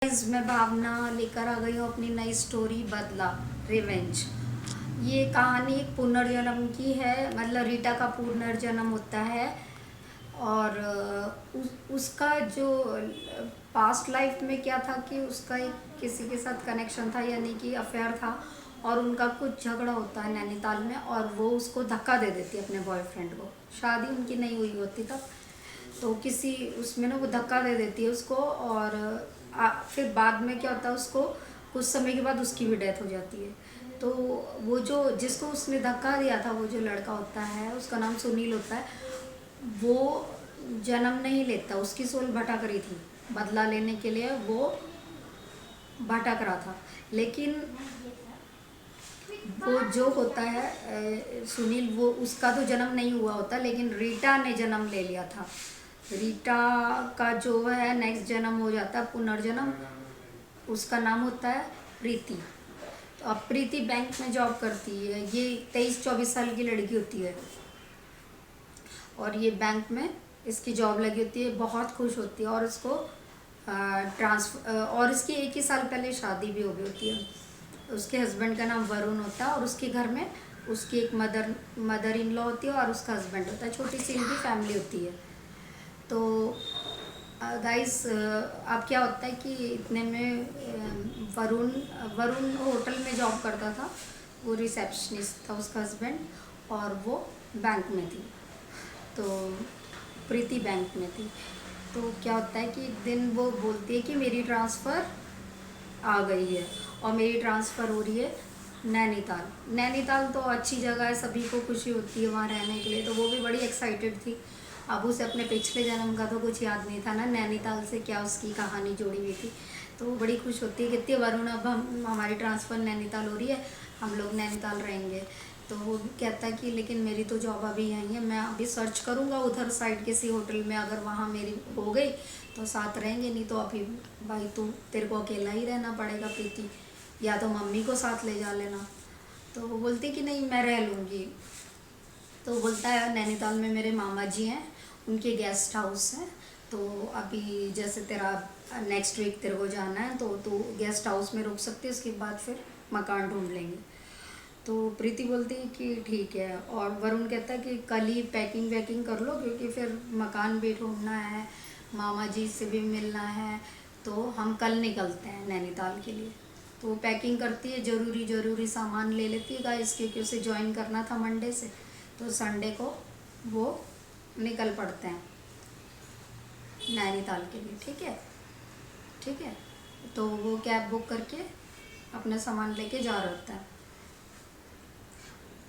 मैं भावना लेकर आ गई हूँ अपनी नई स्टोरी बदला रिवेंज। ये कहानी एक पुनर्जन्म की है, मतलब रीटा का पुनर्जन्म होता है। और उसका जो पास्ट लाइफ में क्या था कि उसका एक किसी के साथ कनेक्शन था, यानी कि अफेयर था। और उनका कुछ झगड़ा होता है नैनीताल में, और वो उसको धक्का दे देती है अपने बॉयफ्रेंड को। शादी उनकी नहीं हुई होती तब, तो किसी उसमें ना वो धक्का दे देती है उसको। और फिर बाद में क्या होता है, उसको कुछ समय के बाद उसकी भी डेथ हो जाती है। तो वो जो जिसको उसने धक्का दिया था, वो जो लड़का होता है उसका नाम सुनील होता है। वो जन्म नहीं लेता, उसकी सोल भटक रही थी, बदला लेने के लिए वो भटक रहा था। लेकिन वो जो होता है सुनील, वो उसका तो जन्म नहीं हुआ होता, लेकिन रीटा ने जन्म ले लिया था। रीटा का जो है नेक्स्ट जन्म हो जाता है, पुनर्जन्म। उसका नाम होता है प्रीति। तो अब प्रीति बैंक में जॉब करती है। ये 23-24 साल की लड़की होती है, और ये बैंक में इसकी जॉब लगी होती है। बहुत खुश होती है, और इसको ट्रांसफर, और इसकी 1 ही साल पहले शादी भी हो गई होती है। उसके हस्बैंड का नाम वरुण होता है, और उसके घर में उसकी एक मदर इन लॉ होती है, और उसका हस्बैंड होता है। छोटी सी इनकी फैमिली होती है। तो गाइस, अब क्या होता है कि इतने में वरुण वरुण होटल में जॉब करता था। वो रिसेप्शनिस्ट था, उसका हस्बैंड, और वो बैंक में थी। तो प्रीति बैंक में थी। तो क्या होता है कि एक दिन वो बोलती है कि मेरी ट्रांसफ़र आ गई है, और मेरी ट्रांसफ़र हो रही है नैनीताल। नैनीताल तो अच्छी जगह है, सभी को खुशी होती है वहाँ रहने के लिए। तो वो भी बड़ी एक्साइटेड थी। अब उसे अपने पिछले जन्म का तो कुछ याद नहीं था ना, नैनीताल से क्या उसकी कहानी जुड़ी हुई थी। तो वो बड़ी खुश होती है, कहती है वरुण अब हमारी ट्रांसफ़र नैनीताल हो रही है, हम लोग नैनीताल रहेंगे। तो वो भी कहता है कि लेकिन मेरी तो जॉब अभी यहीं है, मैं अभी सर्च करूँगा उधर साइड किसी होटल में, अगर वहाँ मेरी हो गई तो साथ रहेंगे, नहीं तो अभी भाई तू तेरे को अकेला ही रहना पड़ेगा प्रीति, या तो मम्मी को साथ ले जा लेना। तो वो बोलती कि नहीं, मैं रह लूँगी। तो बोलता है नैनीताल में मेरे मामा जी हैं, उनके गेस्ट हाउस है। तो अभी जैसे तेरा नेक्स्ट वीक तेरे को जाना है, तो तू गेस्ट हाउस में रुक सकती है, उसके बाद फिर मकान ढूंढ लेंगे। तो प्रीति बोलती है कि ठीक है। और वरुण कहता है कि कल ही पैकिंग वैकिंग कर लो, क्योंकि फिर मकान भी ढूंढना है, मामा जी से भी मिलना है। तो हम कल निकलते हैं नैनीताल के लिए। तो वो पैकिंग करती है, ज़रूरी ज़रूरी सामान ले लेती है गाइस, क्योंकि उसे ज्वाइन करना था मंडे से। तो संडे को वो निकल पड़ते हैं नैनीताल के लिए। ठीक है, ठीक है। तो वो कैब बुक करके अपना सामान लेके जा रहा होता है।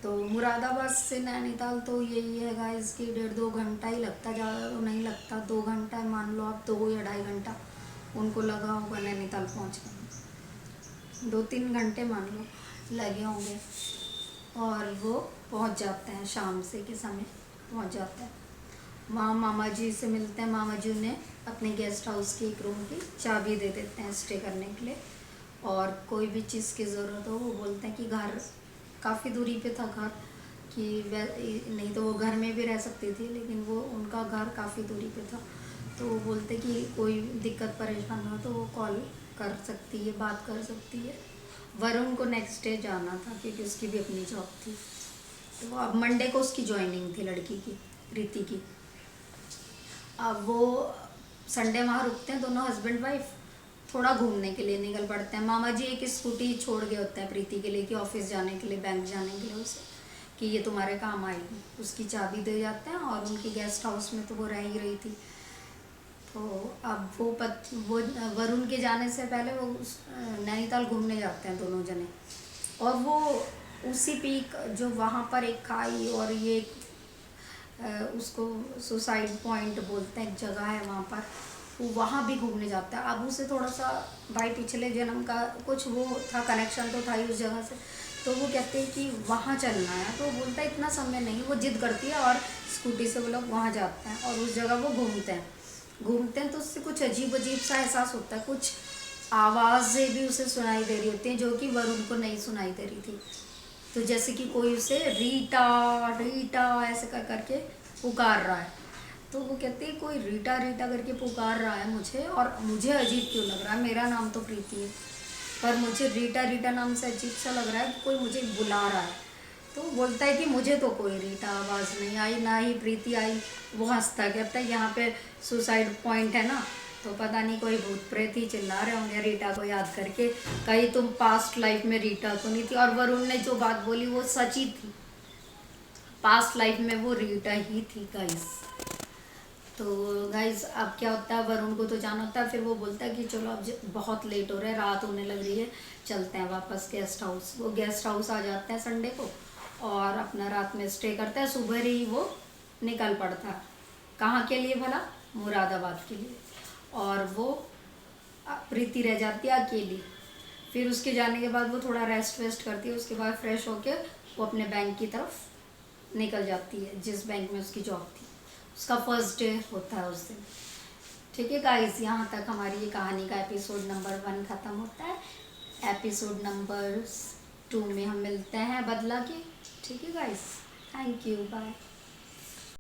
तो मुरादाबाद से नैनीताल तो यही है गाइस कि 1.5-2 घंटा ही लगता, ज़्यादा तो नहीं लगता। 2 घंटा मान लो आप, 2 या 2.5 घंटा उनको लगा होगा नैनीताल पहुँचने में। 2-3 घंटे मान लो लगे होंगे, और वो पहुँच जाते हैं, शाम से के समय पहुँच जाते हैं। वहाँ मामा जी से मिलते हैं। मामा जी उन्हें अपने गेस्ट हाउस की एक रूम की चाबी दे देते हैं स्टे करने के लिए। और कोई भी चीज़ की ज़रूरत हो, वो बोलते हैं कि घर काफ़ी दूरी पे था घर, कि नहीं तो वो घर में भी रह सकती थी, लेकिन वो उनका घर काफ़ी दूरी पे था। तो वो बोलते कि कोई दिक्कत परेशान हो तो वो कॉल कर सकती है, बात कर सकती है। वरुण को नेक्स्ट डे जाना था, क्योंकि उसकी भी अपनी जॉब थी। तो अब मंडे को उसकी ज्वाइनिंग थी लड़की की, प्रीति की। अब वो संडे वहाँ रुकते हैं दोनों हस्बैंड वाइफ, थोड़ा घूमने के लिए निकल पड़ते हैं। मामा जी एक स्कूटी छोड़ गए होते हैं प्रीति के लिए, कि ऑफिस जाने के लिए, बैंक जाने के लिए, उसे कि ये तुम्हारे काम आएगी। उसकी चाबी दे जाते हैं, और उनकी गेस्ट हाउस में तो वो रह ही रही थी। तो अब वो वरुण के जाने से पहले वो नैनीताल घूमने जाते हैं दोनों जने। और वो उसी पीक जो वहाँ पर एक खाई, और ये उसको सुसाइड पॉइंट बोलते हैं, एक जगह है वहाँ पर, वो वहाँ भी घूमने जाता है। अब उसे थोड़ा सा भाई पिछले जन्म का कुछ वो था, कनेक्शन तो था ही उस जगह से। तो वो कहते हैं कि वहाँ चलना है, तो वो बोलता है इतना समय नहीं। वो जिद करती है, और स्कूटी से वो लोग वहाँ जाते हैं, और उस जगह वो घूमते हैं। तो उससे कुछ अजीब अजीब सा एहसास होता है, कुछ आवाज़ें भी उसे सुनाई दे रही होती हैं, जो कि वरुण को नहीं सुनाई दे रही थी। तो जैसे कि कोई उसे रीटा रीटा ऐसे कर करके पुकार रहा है। तो वो कहते हैं कोई रीटा रीटा करके पुकार रहा है मुझे, और मुझे अजीब क्यों लग रहा है, मेरा नाम तो प्रीति है, पर मुझे रीटा रीटा नाम से अजीब सा लग रहा है कि कोई मुझे बुला रहा है। तो बोलता है कि मुझे तो कोई रीटा आवाज़ नहीं आई, ना ही प्रीति आई। वो हंसता है, कहता है यहाँ पे सुसाइड पॉइंट है ना, तो पता नहीं कोई भूत प्रेत ही चिल्ला रहे होंगे रीटा को याद करके, कहीं तुम पास्ट लाइफ में रीटा तो नहीं थी। और वरुण ने जो बात बोली वो सच्ची थी, पास्ट लाइफ में वो रीटा ही थी गाइस। तो गाइस अब क्या होता है, वरुण को तो जाना होता है, फिर वो बोलता है कि चलो अब बहुत लेट हो रहा है, रात होने लग रही है, चलते हैं वापस गेस्ट हाउस। वो गेस्ट हाउस आ जाते हैं संडे को और अपना रात में स्टे करता है। सुबह ही वो निकल पड़ता है, कहाँ के लिए भला, मुरादाबाद के लिए। और वो प्रीति रह जाती है अकेली। फिर उसके जाने के बाद वो थोड़ा रेस्ट वेस्ट करती है, उसके बाद फ्रेश होकर वो अपने बैंक की तरफ निकल जाती है, जिस बैंक में उसकी जॉब थी। उसका फर्स्ट डे होता है उस दिन। ठीक है गाइस, यहाँ तक हमारी ये कहानी का एपिसोड नंबर 1 ख़त्म होता है। एपिसोड नंबर 2 में हम मिलते हैं बदला के। ठीक है गाइस, थैंक यू, बाय।